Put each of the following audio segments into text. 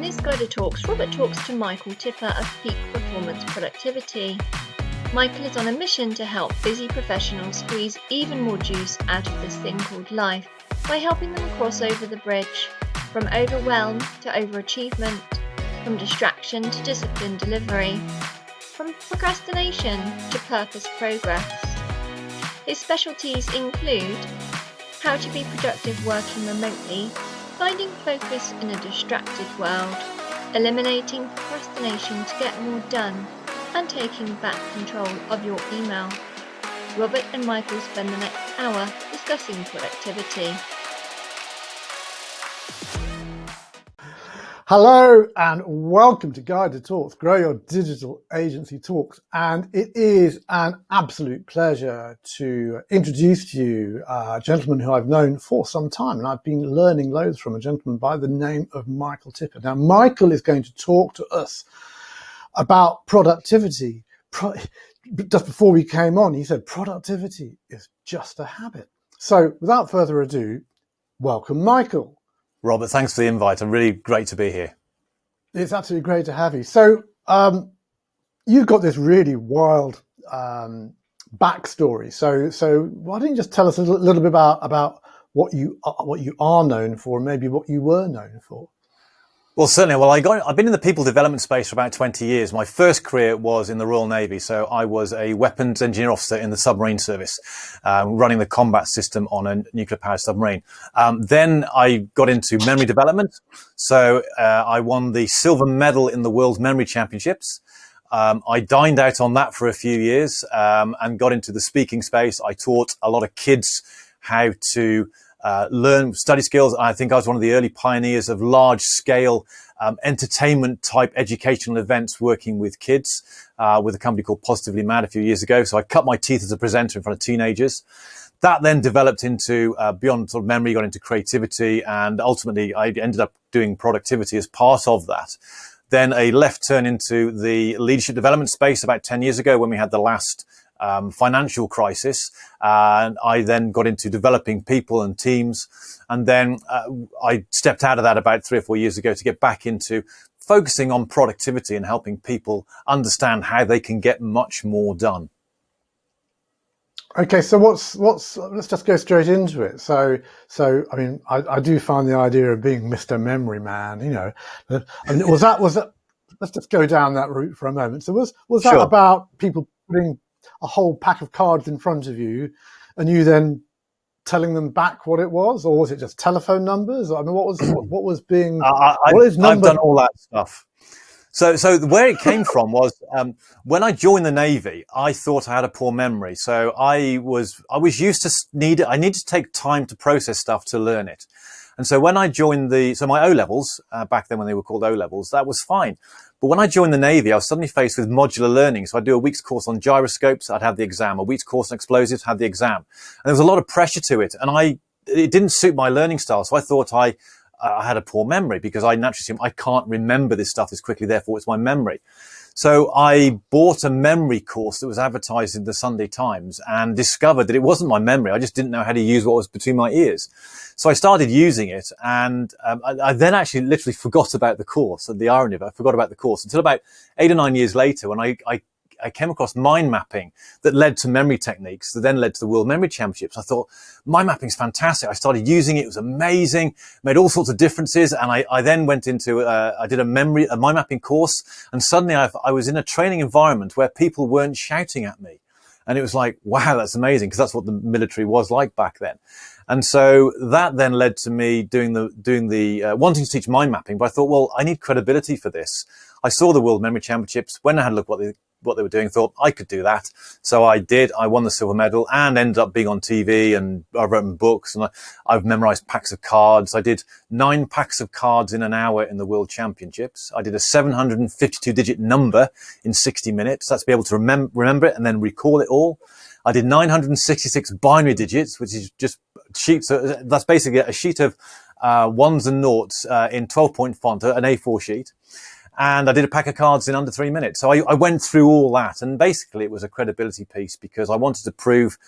this GYDA Talks, Robert talks to Michael Tipper of Peak Performance Productivity. Michael is on a mission to help busy professionals squeeze even more juice out of this thing called life by helping them cross over the bridge from overwhelm to overachievement, from distraction to disciplined delivery, from procrastination to purpose progress. His specialties include how to be productive working remotely, finding focus in a distracted world, eliminating procrastination to get more done, and taking back control of your email. Robert and Michael spend the next hour discussing productivity. Hello and welcome to GYDA Talks, Grow Your Digital Agency Talks. And it is an absolute pleasure to introduce to you a gentleman who I've known for some time. And I've been learning loads from a gentleman by the name of Michael Tipper. Now, Michael is going to talk to us about productivity. Just before we came on, he said productivity is just a habit. So without further ado, welcome, Michael. Robert, thanks for the invite. I'm really great to be here. It's absolutely great to have you. So you've got this really wild backstory. So why don't you just tell us a little bit about what you are known for, and maybe what you were known for? Well, certainly. Well, I've been in the people development space for about 20 years. My first career was in the Royal Navy. So I was a weapons engineer officer in the submarine service, running the combat system on a nuclear powered submarine. Then I got into memory development. So I won the silver medal in the World Memory Championships. I dined out on that for a few years, and got into the speaking space. I taught a lot of kids how to learn study skills. I think I was one of the early pioneers of large scale entertainment type educational events working with kids with a company called Positively Mad a few years ago. So I cut my teeth as a presenter in front of teenagers. That then developed into beyond sort of memory, got into creativity, and ultimately I ended up doing productivity as part of that. Then a left turn into the leadership development space about 10 years ago when we had the last financial crisis, and I then got into developing people and teams, and then I stepped out of that about 3 or 4 years ago to get back into focusing on productivity and helping people understand how they can get much more done. Okay, so let's just go straight into it. So I mean, I do find the idea of being Mr. Memory Man, I mean, was that let's just go down that route for a moment. So was that Sure. about people putting a whole pack of cards in front of you and you then telling them back what it was, or was it just telephone numbers? I mean, what was being I've done all that stuff. So where it came from was when I joined the Navy, I thought I had a poor memory. So I was used to I needed to take time to process stuff to learn it. And so when I joined my O-levels, back then when they were called O-levels, that was fine. But when I joined the Navy, I was suddenly faced with modular learning. So I'd do a week's course on gyroscopes, I'd have the exam. A week's course on explosives, had the exam. And there was a lot of pressure to it. And it didn't suit my learning style. So I thought I had a poor memory because I naturally assumed I can't remember this stuff as quickly, therefore it's my memory. So I bought a memory course that was advertised in the Sunday Times and discovered that it wasn't my memory. I just didn't know how to use what was between my ears. So I started using it, and I then actually literally forgot about the course. And the irony of it, I forgot about the course until about 8 or 9 years later when I came across mind mapping that led to memory techniques that then led to the World Memory Championships. I thought, mind mapping is fantastic. I started using it. It was amazing, made all sorts of differences. And I then went into, I did a mind mapping course, and suddenly I was in a training environment where people weren't shouting at me. And it was like, wow, that's amazing, because that's what the military was like back then. And so that then led to me doing the wanting to teach mind mapping. But I thought, well, I need credibility for this. I saw the World Memory Championships. When I had a look what they were doing, thought I could do that. So I did. I won the silver medal and ended up being on TV, and I've written books, and I've memorized packs of cards. I did 9 packs of cards in an hour in the World Championships. I did a 752 digit number in 60 minutes. That's to be able to remember it and then recall it all. I did 966 binary digits, which is just sheets. That's basically a sheet of ones and noughts in 12-point font, an A4 sheet. And I did a pack of cards in under 3 minutes. So I went through all that, and basically it was a credibility piece because I wanted to prove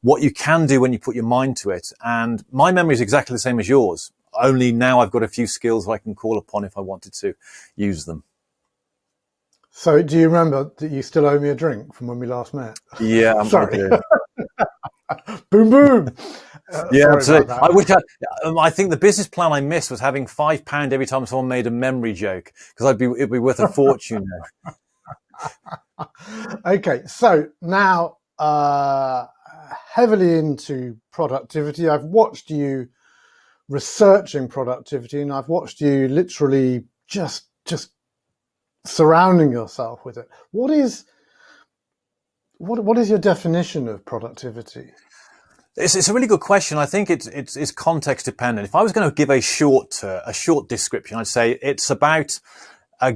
what you can do when you put your mind to it. And my memory is exactly the same as yours. only now I've got a few skills I can call upon if I wanted to use them. So do you remember that you still owe me a drink from when we last met? Yeah, Sorry. I do. Boom, boom. Yeah, Sorry absolutely. about that. I wish I think the business plan I missed was having £5 every time someone made a memory joke, because it'd be worth a fortune now. Okay, so now heavily into productivity. I've watched you researching productivity, and I've watched you literally just surrounding yourself with it. What is your definition of productivity? It's a really good question. I think it's context dependent. If I was going to give a short description, I'd say it's about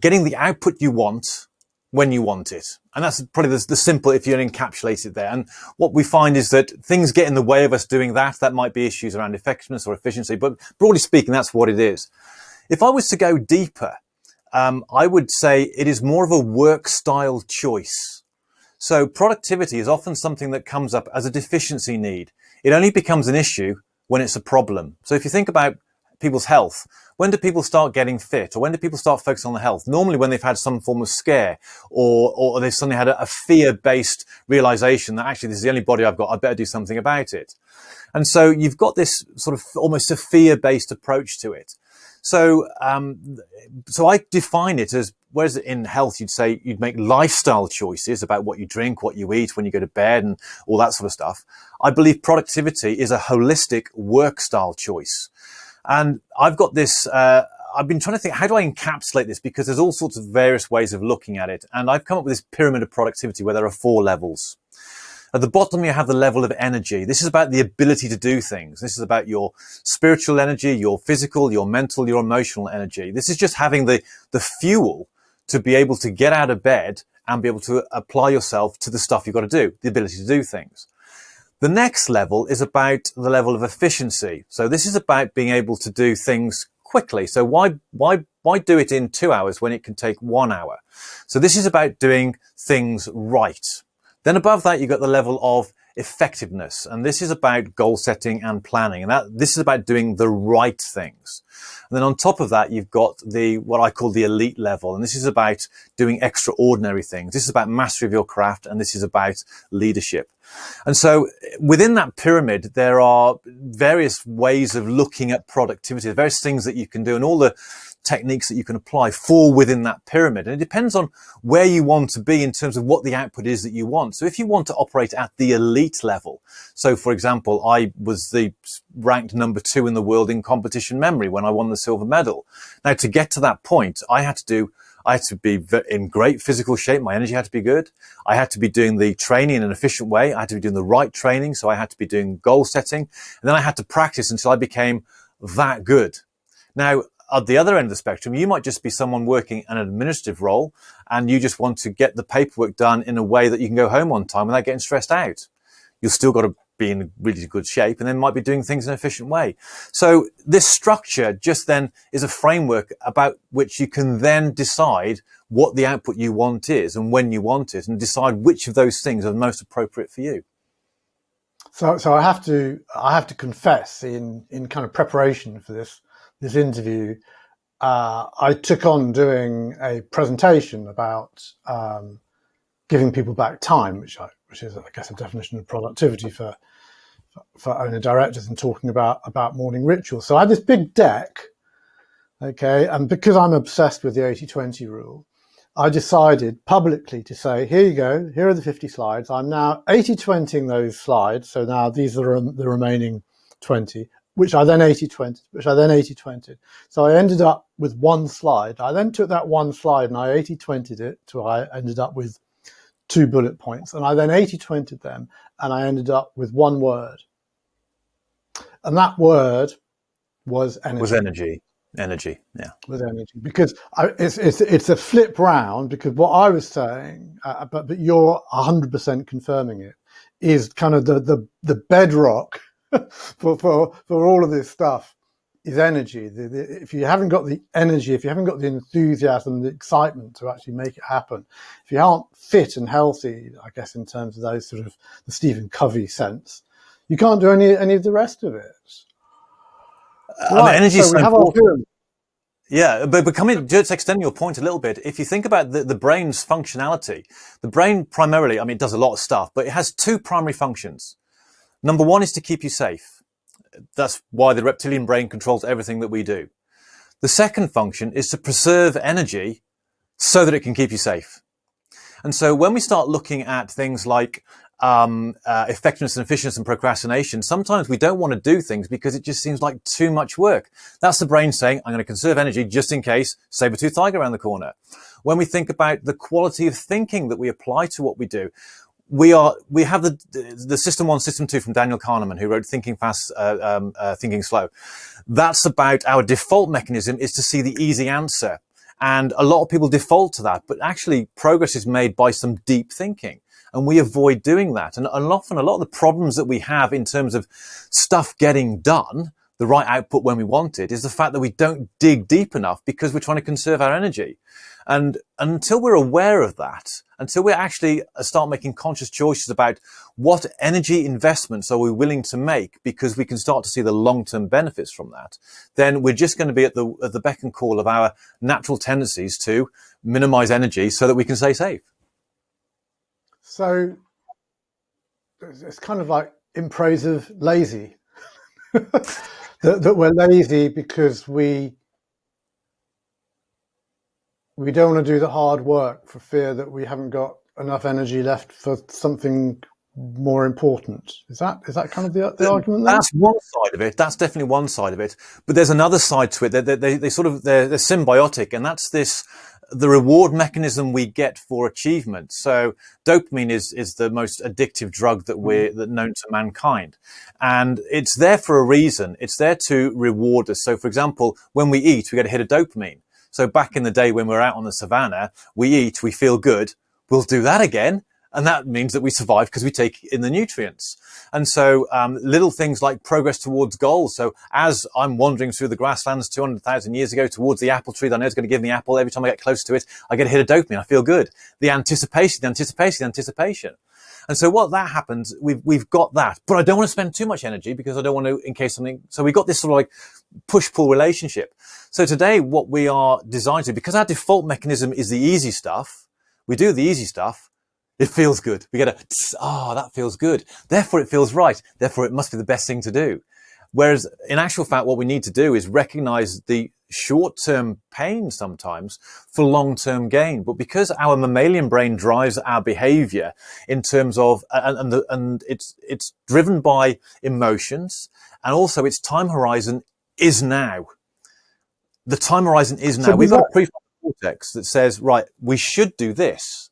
getting the output you want when you want it. And that's probably the simple, if you encapsulate it there. And what we find is that things get in the way of us doing that. That might be issues around effectiveness or efficiency, but broadly speaking, that's what it is. If I was to go deeper, I would say it is more of a work style choice. So productivity is often something that comes up as a deficiency need. It only becomes an issue when it's a problem. So if you think about people's health, when do people start getting fit, or when do people start focusing on their health? Normally when they've had some form of scare, or they've suddenly had a fear-based realization that actually this is the only body I've got, I better do something about it. And so you've got this sort of almost a fear-based approach to it. So I define it as, whereas in health you'd say you'd make lifestyle choices about what you drink, what you eat, when you go to bed, and all that sort of stuff. I believe productivity is a holistic work style choice. And I've got this, I've been trying to think, how do I encapsulate this? Because there's all sorts of various ways of looking at it. And I've come up with this pyramid of productivity where there are 4 levels. At the bottom, you have the level of energy. This is about the ability to do things. This is about your spiritual energy, your physical, your mental, your emotional energy. This is just having the fuel to be able to get out of bed and be able to apply yourself to the stuff you've got to do, the ability to do things. The next level is about the level of efficiency. So this is about being able to do things quickly. So why do it in 2 hours when it can take 1 hour? So this is about doing things right. Then above that, you've got the level of effectiveness. And this is about goal setting and planning. And this is about doing the right things. And then on top of that, you've got what I call the elite level. And this is about doing extraordinary things. This is about mastery of your craft. And this is about leadership. And so within that pyramid, there are various ways of looking at productivity, various things that you can do, and all the techniques that you can apply fall within that pyramid. And it depends on where you want to be in terms of what the output is that you want. So if you want to operate at the elite level, so for example, I was ranked number 2 in the world in competition memory when I won the silver medal. Now, to get to that point, I had to be in great physical shape. My energy had to be good. I had to be doing the training in an efficient way. I had to be doing the right training. So I had to be doing goal setting. And then I had to practice until I became that good. Now, at the other end of the spectrum, you might just be someone working an administrative role, and you just want to get the paperwork done in a way that you can go home on time without getting stressed out. You've still got to be in really good shape, and then might be doing things in an efficient way. So this structure just then is a framework about which you can then decide what the output you want is and when you want it, and decide which of those things are most appropriate for you. So I have to confess, in kind of preparation for this interview, I took on doing a presentation about giving people back time, which is, I guess, a definition of productivity for owner directors, and talking about morning rituals. So I had this big deck, okay, and because I'm obsessed with the 80-20 rule, I decided publicly to say, here you go, here are the 50 slides. I'm now 80-20ing those slides. So now these are the remaining 20, which I then 80-20'd. So I ended up with one slide. I then took that one slide and I 80-20'd it till I ended up with 2 bullet points. And I then 80-20'd them and I ended up with one word. And that word was energy. Energy, yeah. With energy, because it's a flip round, because what I was saying, but you're 100% confirming it, is kind of the bedrock for all of this stuff is energy. If you haven't got the energy, if you haven't got the enthusiasm, the excitement to actually make it happen, if you aren't fit and healthy, I guess in terms of those sort of the Stephen Covey sense, you can't do any of the rest of it. Right. Energy So is so we have our important. pyramid. Yeah, but just extending your point a little bit, if you think about the brain's functionality, the brain primarily, I mean, it does a lot of stuff, but it has two primary functions. Number one is to keep you safe. That's why the reptilian brain controls everything that we do. The second function is to preserve energy so that it can keep you safe. And so when we start looking at things like effectiveness and efficiency and procrastination, sometimes we don't want to do things because it just seems like too much work. That's the brain saying, I'm going to conserve energy just in case saber-toothed tiger around the corner. When we think about the quality of thinking that we apply to what we do, we have the System 1, System 2 from Daniel Kahneman, who wrote Thinking Fast, Thinking Slow. That's about our default mechanism is to see the easy answer. And a lot of people default to that, but actually progress is made by some deep thinking. And we avoid doing that. And often a lot of the problems that we have in terms of stuff getting done, the right output when we want it, is the fact that we don't dig deep enough because we're trying to conserve our energy. And until we're aware of that, until we actually start making conscious choices about what energy investments are we willing to make because we can start to see the long-term benefits from that, then we're just going to be at the beck and call of our natural tendencies to minimize energy so that we can stay safe. So it's kind of like in praise of lazy, that we're lazy because we don't want to do the hard work for fear that we haven't got enough energy left for something more important. Is that kind of the argument there? That's one side of it. That's definitely one side of it. But there's another side to it. They're symbiotic, and that's the reward mechanism we get for achievement. So dopamine is the most addictive drug that known to mankind. And it's there for a reason. It's there to reward us. So for example, when we eat, we get a hit of dopamine. So back in the day when we're out on the savannah, we eat, we feel good. We'll do that again. And that means that we survive because we take in the nutrients. And so little things like progress towards goals. So as I'm wandering through the grasslands 200,000 years ago towards the apple tree that I know is going to give me apple, every time I get close to it, I get a hit of dopamine. I feel good. The anticipation. And so what that happens, we've got that. But I don't want to spend too much energy because I don't want to, in case something. So we've got this sort of like push-pull relationship. So today what we are designed to, because our default mechanism is the easy stuff, we do the easy stuff. It feels good. We get that feels good. Therefore, it feels right. Therefore, it must be the best thing to do. Whereas in actual fact, what we need to do is recognize the short-term pain sometimes for long-term gain. But because our mammalian brain drives our behavior in terms of, and it's driven by emotions, and also its time horizon is now. The time horizon is now. We've got a prefrontal cortex that says, right, we should do this.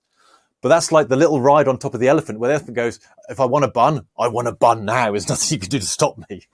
But that's like the little ride on top of the elephant where the elephant goes, if I want a bun, I want a bun now. There's nothing you can do to stop me.